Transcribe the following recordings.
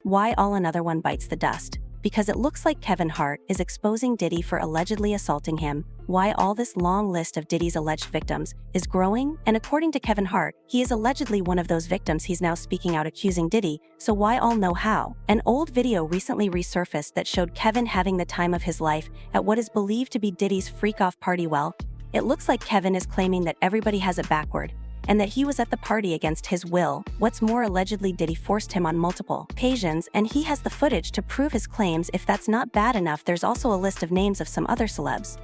why all another one bites the dust. Because it looks like Kevin Hart is exposing Diddy for allegedly assaulting him, why all this long list of Diddy's alleged victims is growing, and according to Kevin Hart, he is allegedly one of those victims he's now speaking out accusing Diddy, so why all know how. An old video recently resurfaced that showed Kevin having the time of his life at what is believed to be Diddy's freak-off party. Well, it looks like Kevin is claiming that everybody has it backward, and that he was at the party against his will. What's more, allegedly Diddy forced him on multiple occasions, and he has the footage to prove his claims. If that's not bad enough, there's also a list of names of some other celebs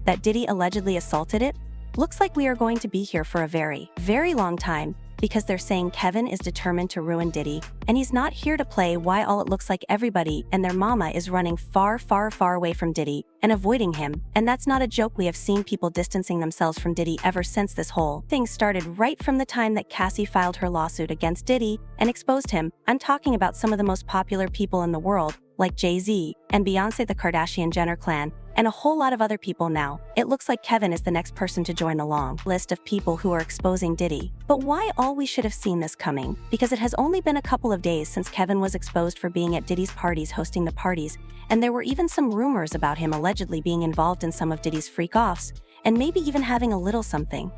that Diddy allegedly assaulted. It looks like we are going to be here for a very, very long time, because they're saying Kevin is determined to ruin Diddy, and he's not here to play. Why all it looks like everybody and their mama is running far, far, far away from Diddy and avoiding him. And that's not a joke. We have seen people distancing themselves from Diddy ever since this whole thing started, right from the time that Cassie filed her lawsuit against Diddy and exposed him. I'm talking about some of the most popular people in the world, like Jay-Z and Beyonce, the Kardashian-Jenner clan, and a whole lot of other people now. It looks like Kevin is the next person to join the long list of people who are exposing Diddy. But why all? We should have seen this coming, because it has only been a couple of days since Kevin was exposed for being at Diddy's parties, hosting the parties, and there were even some rumors about him allegedly being involved in some of Diddy's freak-offs, and maybe even having a little something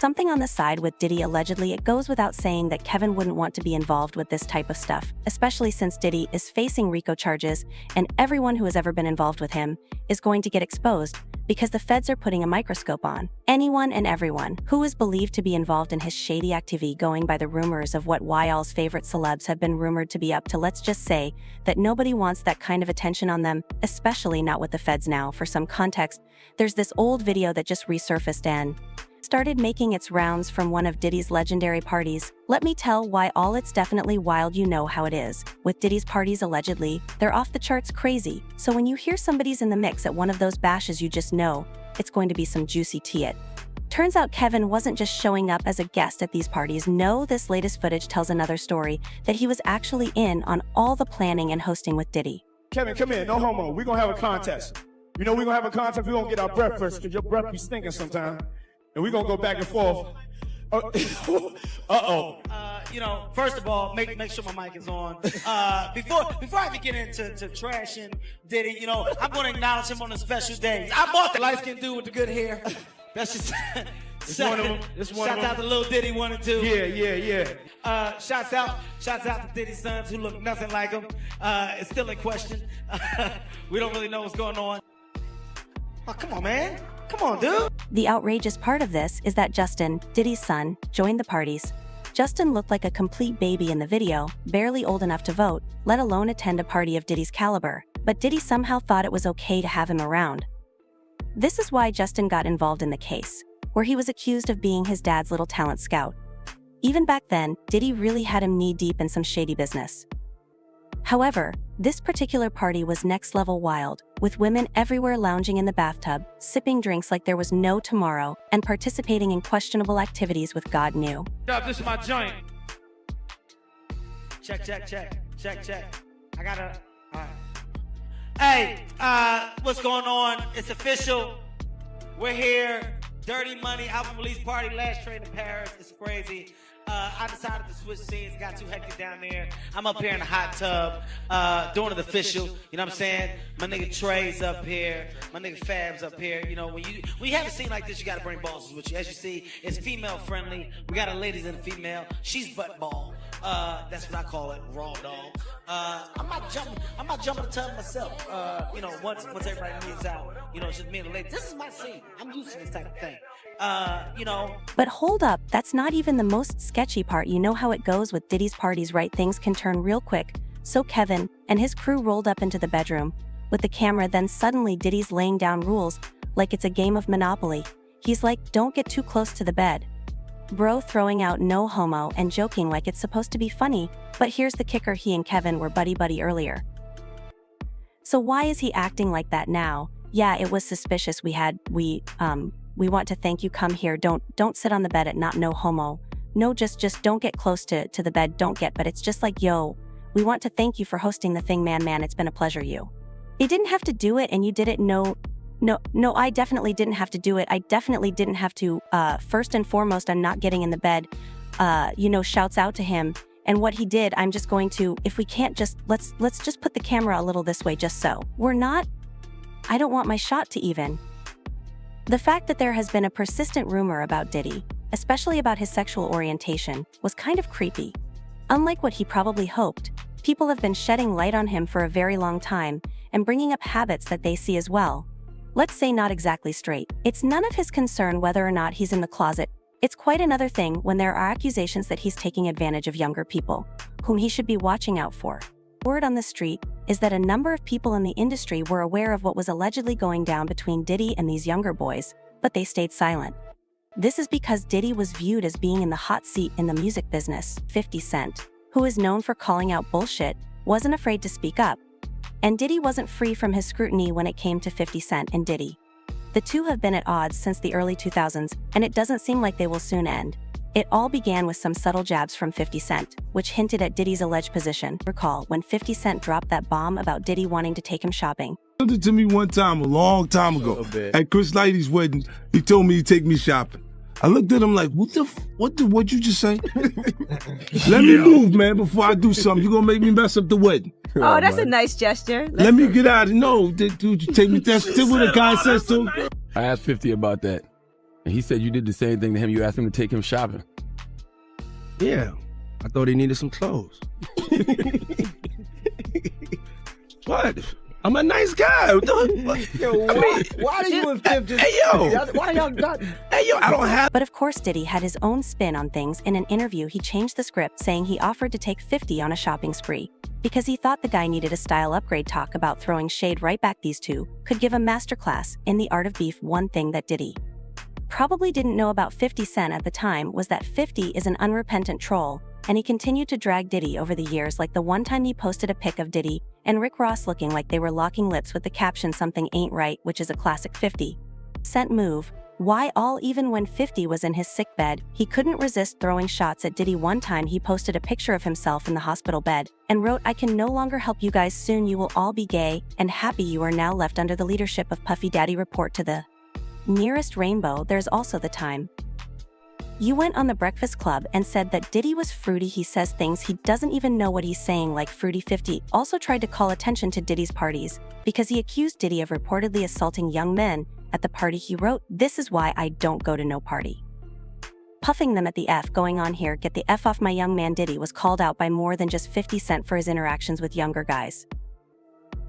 on the side with Diddy. Allegedly, it goes without saying that Kevin wouldn't want to be involved with this type of stuff, especially since Diddy is facing RICO charges, and everyone who has ever been involved with him is going to get exposed, because the feds are putting a microscope on anyone and everyone who is believed to be involved in his shady activity. Going by the rumors of what y'all's favorite celebs have been rumored to be up to, let's just say that nobody wants that kind of attention on them, especially not with the feds now. For some context, there's this old video that just resurfaced and started making its rounds from one of Diddy's legendary parties. Let me tell why all it's definitely wild. You know how it is with Diddy's parties. Allegedly, they're off the charts crazy. So when you hear somebody's in the mix at one of those bashes, you just know it's going to be some juicy tea. It turns out Kevin wasn't just showing up as a guest at these parties. No, this latest footage tells another story, that he was actually in on all the planning and hosting with Diddy. Kevin, come in, no homo. We're gonna have a contest. You know we're gonna have a contest. We're gonna get our breath first, because your breath be stinking sometimes. And we're gonna go back and forth. First of all, make sure my mic is on. Before I even get into trashing Diddy, I'm gonna acknowledge him on a special day. I bought the light-skinned dude with the good hair. That's just it's one of them. Shouts out to Lil Diddy 1 and 2. Yeah. Shouts out to Diddy's sons who look nothing like him. It's still in question. We don't really know what's going on. Oh, come on, man. Come on, dude. The outrageous part of this is that Justin, Diddy's son, joined the parties. Justin looked like a complete baby in the video, barely old enough to vote, let alone attend a party of Diddy's caliber. But Diddy somehow thought it was okay to have him around. This is why Justin got involved in the case, where he was accused of being his dad's little talent scout. Even back then, Diddy really had him knee-deep in some shady business. However, this particular party was next-level wild, with women everywhere lounging in the bathtub, sipping drinks like there was no tomorrow, and participating in questionable activities with God knew. This is my joint. Check. I gotta... All right. Hey, what's going on? It's official. We're here. Dirty Money album release party, last train to Paris. It's crazy. I decided to switch scenes, got too hectic down there. I'm up here in the hot tub, doing it official, you know what I'm saying? My nigga Trey's up here, my nigga Fab's up here. When you have a scene like this, you gotta bring bosses with you. As you see, it's female friendly. We got a ladies and a female. She's butt ball. That's what I call it, raw dog. I'm not jumping the tub myself. Once everybody leaves out, it's just me and the ladies. This is my scene. I'm used to this type of thing. But hold up, that's not even the most sketchy part. You know how it goes with Diddy's parties, right? Things can turn real quick. So Kevin and his crew rolled up into the bedroom with the camera, then suddenly Diddy's laying down rules like it's a game of Monopoly. He's like, don't get too close to the bed. Bro throwing out no homo and joking like it's supposed to be funny, but here's the kicker, he and Kevin were buddy-buddy earlier. So why is he acting like that now? Yeah, it was suspicious. We want to thank you, come here, don't sit on the bed at not no homo. No, just don't get close to the bed, but it's just like, yo, we want to thank you for hosting the thing, man, it's been a pleasure. You didn't have to do it, and you did it. No, I definitely didn't have to do it. I definitely didn't have to. First and foremost, I'm not getting in the bed. Shouts out to him and what he did, I'm just going to, if we can't just, let's just put the camera a little this way just so. I don't want my shot to even. The fact that there has been a persistent rumor about Diddy, especially about his sexual orientation, was kind of creepy. Unlike what he probably hoped, people have been shedding light on him for a very long time and bringing up habits that they see as well. Let's say not exactly straight. It's none of his concern whether or not he's in the closet. It's quite another thing when there are accusations that he's taking advantage of younger people, whom he should be watching out for. Word on the street is that a number of people in the industry were aware of what was allegedly going down between Diddy and these younger boys, but they stayed silent. This is because Diddy was viewed as being in the hot seat in the music business. 50 Cent, who is known for calling out bullshit, wasn't afraid to speak up. And Diddy wasn't free from his scrutiny when it came to 50 Cent and Diddy. The two have been at odds since the early 2000s, and it doesn't seem like they will soon end. It all began with some subtle jabs from 50 Cent, which hinted at Diddy's alleged position. Recall when 50 Cent dropped that bomb about Diddy wanting to take him shopping. Something to me one time, a long time ago, at Chris Lighty's wedding, he told me to take me shopping. I looked at him like, what you just say? Let me move, man, before I do something. You're gonna make me mess up the wedding. Oh, that's a nice gesture. Let me get out of no, dude, you take me, that's what a guy says to him. I asked 50 about that, and he said you did the same thing to him. You asked him to take him shopping. Yeah, I thought he needed some clothes. What? I'm a nice guy. Yo, why do you and 50? Hey, yo. Why y'all got? Hey, yo, I don't have. But of course Diddy had his own spin on things. In an interview, he changed the script, saying he offered to take 50 on a shopping spree because he thought the guy needed a style upgrade. Talk about throwing shade right back. These two could give a masterclass in the art of beef. One thing that Diddy probably didn't know about 50 Cent at the time was that 50 is an unrepentant troll, and he continued to drag Diddy over the years, like the one time he posted a pic of Diddy and Rick Ross looking like they were locking lips with the caption "Something Ain't Right," which is a classic 50 Cent move. Why all? Even when 50 was in his sickbed, he couldn't resist throwing shots at Diddy. One time he posted a picture of himself in the hospital bed and wrote, "I can no longer help you guys, soon you will all be gay and happy. You are now left under the leadership of Puffy Daddy. Report to the nearest rainbow." There's also the time you went on the Breakfast Club and said that Diddy was fruity. He says things he doesn't even know what he's saying, like fruity. 50 also tried to call attention to Diddy's parties because he accused Diddy of reportedly assaulting young men at the party. He wrote, "This is why I don't go to no party. Puffing them at the F going on here. Get the F off my young man." Diddy was called out by more than just 50 Cent for his interactions with younger guys.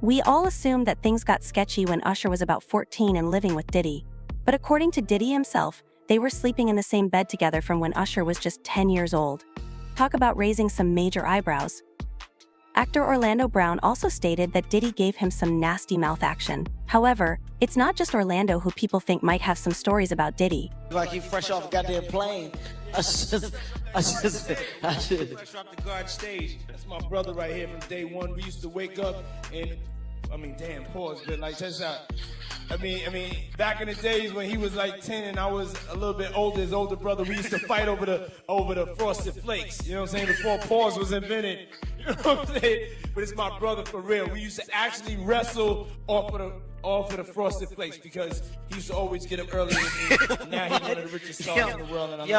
We all assumed that things got sketchy when Usher was about 14 and living with Diddy. But according to Diddy himself, they were sleeping in the same bed together from when Usher was just 10 years old. Talk about raising some major eyebrows. Actor Orlando Brown also stated that Diddy gave him some nasty mouth action. However, it's not just Orlando who people think might have some stories about Diddy. Like you fresh off a goddamn plane. I should. Fresh off the guard stage. That's my brother right here from day one. We used to wake up and, damn, pause, but like, check this out. Back in the days when he was like 10 and I was a little bit older, his older brother, we used to fight over the Frosted Flakes. You know what I'm saying? Before pause was invented. You know what I'm saying? But it's my brother for real. We used to actually wrestle off of the Frosted Flakes because he used to always get up early than me. Now he's one of the richest stars in the world. And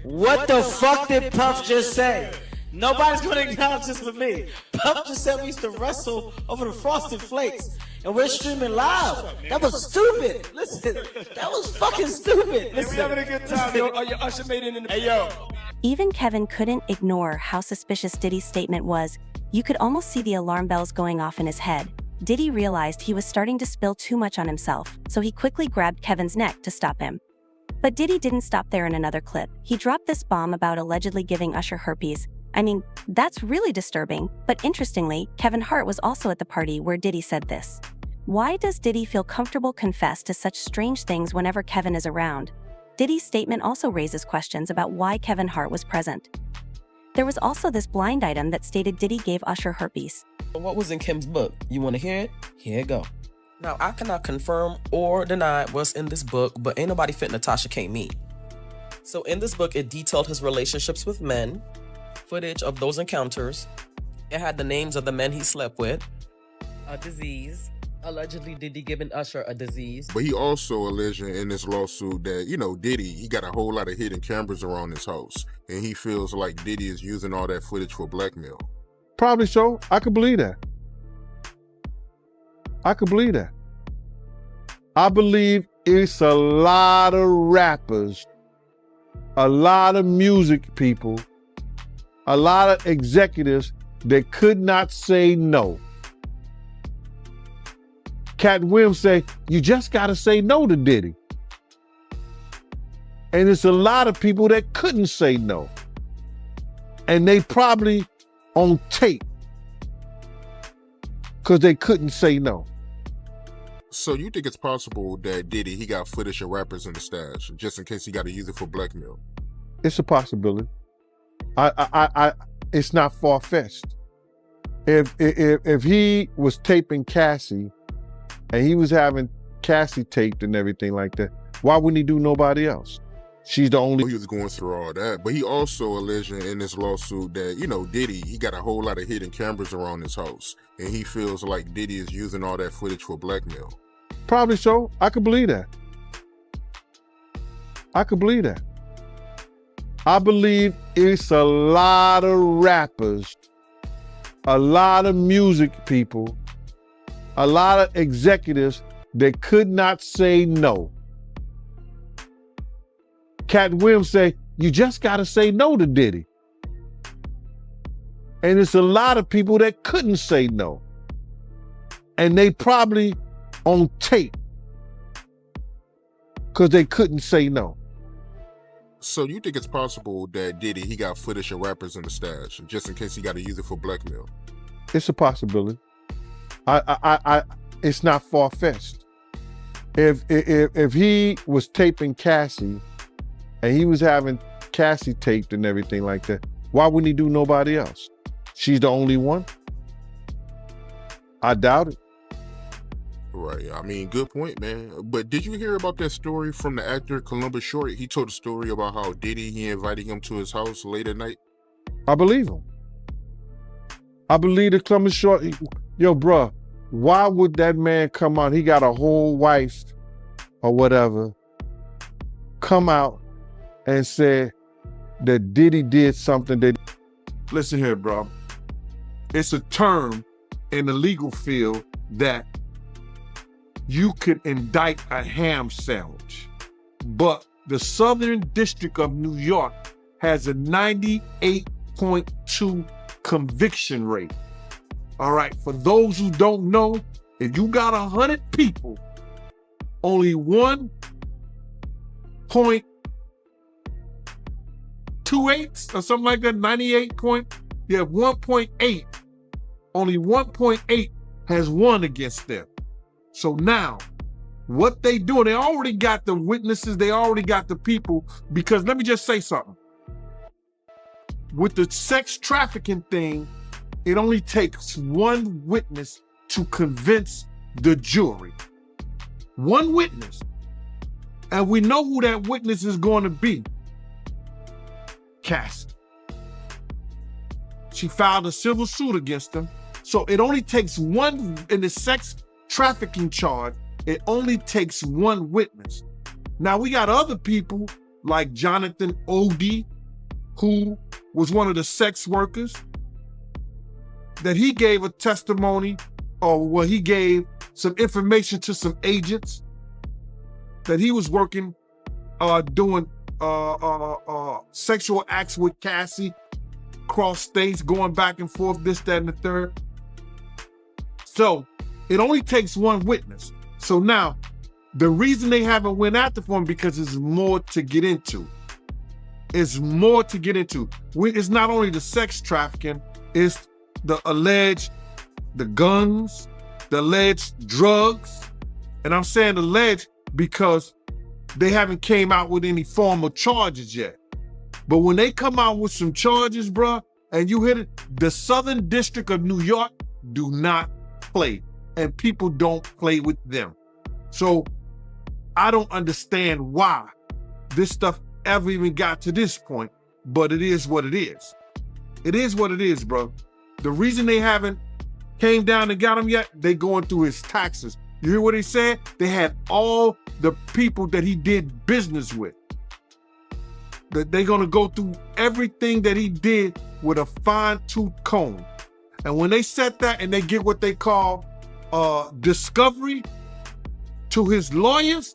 What the fuck did Puff just say? Nobody's gonna acknowledge this but me. Puff just said we used to wrestle over the Frosted Flakes. And we're streaming live. That was stupid. Listen, that was fucking stupid. Listen. We having a good time, yo. Your Usher made it in the... Hey, yo. Even Kevin couldn't ignore how suspicious Diddy's statement was. You could almost see the alarm bells going off in his head. Diddy realized he was starting to spill too much on himself, so he quickly grabbed Kevin's neck to stop him. But Diddy didn't stop there. In another clip, he dropped this bomb about allegedly giving Usher herpes. That's really disturbing, but interestingly, Kevin Hart was also at the party where Diddy said this. Why does Diddy feel comfortable confess to such strange things whenever Kevin is around? Diddy's statement also raises questions about why Kevin Hart was present. There was also this blind item that stated Diddy gave Usher herpes. What was in Kim's book? You want to hear it? Here it go. Now, I cannot confirm or deny what's in this book, but ain't nobody fit Natasha K. Me. So in this book, it detailed his relationships with men, footage of those encounters. It had the names of the men he slept with, a disease, Allegedly, Diddy giving Usher a disease. But he also alleging in this lawsuit that, Diddy, he got a whole lot of hidden cameras around his house. And he feels like Diddy is using all that footage for blackmail. Probably so. I could believe that. I believe it's a lot of rappers, a lot of music people, a lot of executives that could not say no. Cat Williams say, you just got to say no to Diddy. And it's a lot of people that couldn't say no. And they probably on tape because they couldn't say no. So you think it's possible that Diddy, he got footage of rappers in the stash, just in case he got to use it for blackmail? It's a possibility. It's not far-fetched. If he was taping Cassie and he was having Cassie taped and everything like that, why wouldn't he do nobody else? She's the only. He was going through all that, but he also alleging in this lawsuit that, Diddy, he got a whole lot of hidden cameras around his house, and he feels like Diddy is using all that footage for blackmail. Probably so. I could believe that. I believe it's a lot of rappers, a lot of music people, a lot of executives that could not say no. Cat Williams say, you just got to say no to Diddy. And it's a lot of people that couldn't say no. And they probably on tape because they couldn't say no. So you think it's possible that Diddy, he got footage of rappers in the stash, just in case he got to use it for blackmail? It's a possibility. It's not far-fetched. If he was taping Cassie and he was having Cassie taped and everything like that, why wouldn't he do nobody else? She's the only one? I doubt it. Right. I mean, good point, man. But did you hear about that story from the actor Columbus Short? He told a story about how Diddy, he invited him to his house late at night. I believe him. I believe that Columbus Short, yo, bruh, why would that man come out? He got a whole wife or whatever, come out and say that Diddy did something that... Listen here, bro. It's a term in the legal field that you could indict a ham sandwich, but the Southern District of New York has a 98.2 conviction rate. All right, for those who don't know, if you got 100 people, only 1.28 or something like that, 1.8, only 1.8 has won against them. So now, what they doing, they already got the witnesses, they already got the people, because let me just say something. With the sex trafficking thing, it only takes one witness to convince the jury. One witness. And we know who that witness is going to be. Cassie. She filed a civil suit against him. So it only takes one, in the sex trafficking charge, it only takes one witness. Now we got other people like Jonathan Odie, who was one of the sex workers, that he gave a testimony, or he gave some information to some agents that he was working, doing sexual acts with Cassie, cross states, going back and forth, this, that, and the third. So it only takes one witness. So now, the reason they haven't went after for him, because there's more to get into. It's more to get into. It's not only the sex trafficking, it's the guns, the alleged drugs. And I'm saying alleged because they haven't came out with any formal charges yet. But when they come out with some charges, bruh, and you hit it, the Southern District of New York do not play. And people don't play with them. So I don't understand why this stuff ever even got to this point, but it is what it is. It is what it is, bro. The reason they haven't came down and got him yet? They going through his taxes. You hear what he said? They had all the people that he did business with. They're gonna go through everything that he did with a fine-tooth comb. And when they set that and they get what they call discovery to his lawyers,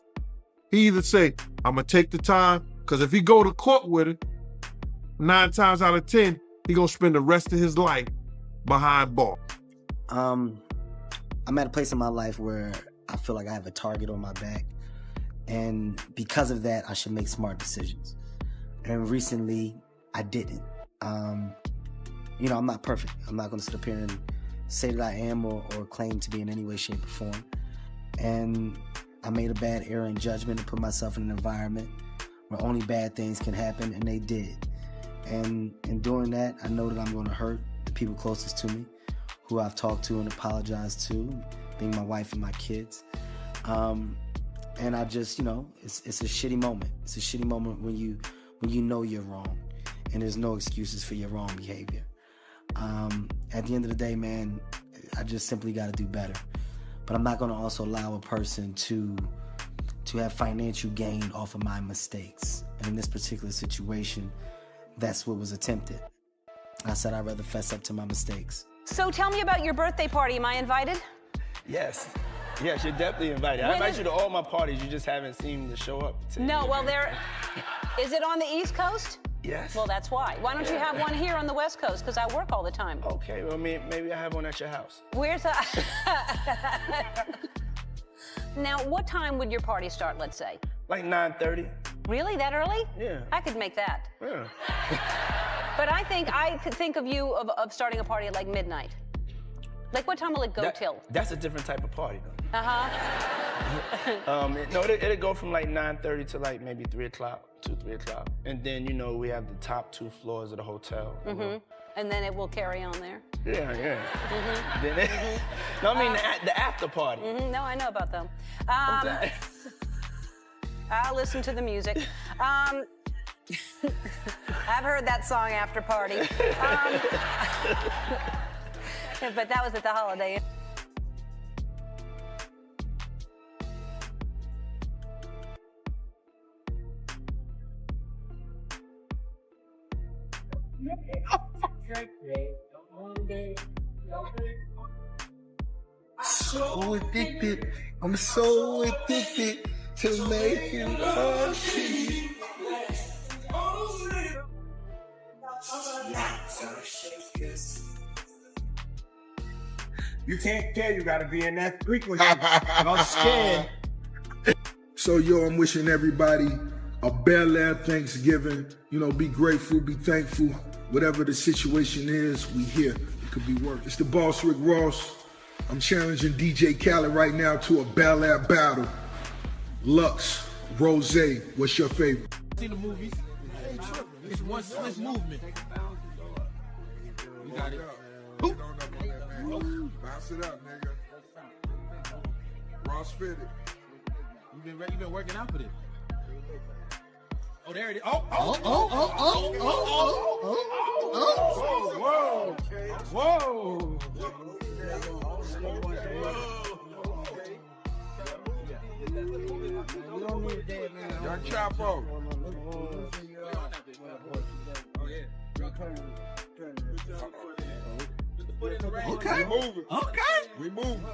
he either say, I'm gonna take the time, because if he go to court with it, 9 times out of 10, he gonna spend the rest of his life behind bars. I'm at a place in my life where I feel like I have a target on my back. And because of that, I should make smart decisions. And recently, I didn't. You know, I'm not perfect. I'm not gonna sit up here and say that I am or claim to be in any way, shape, or form. And I made a bad error in judgment and put myself in an environment where only bad things can happen, and they did. And in doing that, I know that I'm gonna hurt the people closest to me, who I've talked to and apologized to, being my wife and my kids. And I just, you know, it's a shitty moment. It's a shitty moment when you know you're wrong, and there's no excuses for your wrong behavior. At the end of the day, man, I just simply got to do better. But I'm not going to also allow a person to have financial gain off of my mistakes. And in this particular situation, that's what was attempted. I said I'd rather fess up to my mistakes. So tell me about your birthday party. Am I invited? Yes. Yes, you're definitely invited. I invite you to all my parties. You just haven't seen me show up. No, well, is it on the East Coast? Yes. Well, that's why. Why don't you have one here on the West Coast? Because I work all the time. Okay, well, maybe I have one at your house. Where's that? Now, what time would your party start, let's say? Like 9:30. Really? That early? Yeah. I could make that. Yeah. But I could think of you of starting a party at like midnight. Like, what time will it go till? That's a different type of party, though. Uh-huh. No, it'll go from like 9:30 to like maybe 3 o'clock, 3 o'clock. And then, you know, we have the top 2 floors of the hotel. Mm-hmm. And then it will carry on there? Yeah. Mm-hmm. Then no, I mean the after party. Mm-hmm. No, I know about them. I'll listen to the music. I've heard that song, After Party. But that was at the Holiday Inn. So addicted, I'm so addicted to making love to you. You can't tell, you gotta be in that frequency. I'm scared. So, yo, I'm wishing everybody a Bel Air Thanksgiving. You know, be grateful, be thankful. Whatever the situation is, we here. It could be work. It's the boss, Rick Ross. I'm challenging DJ Khaled right now to a Bel Air battle. Lux, Rose, what's your favorite? Seen the movies. It's one swift movement. You got it. Bounce it up, nigga. Ross fitted. You been working out for this. Oh, there it is. Oh. Whoa. Young Chapo. Okay. We moving.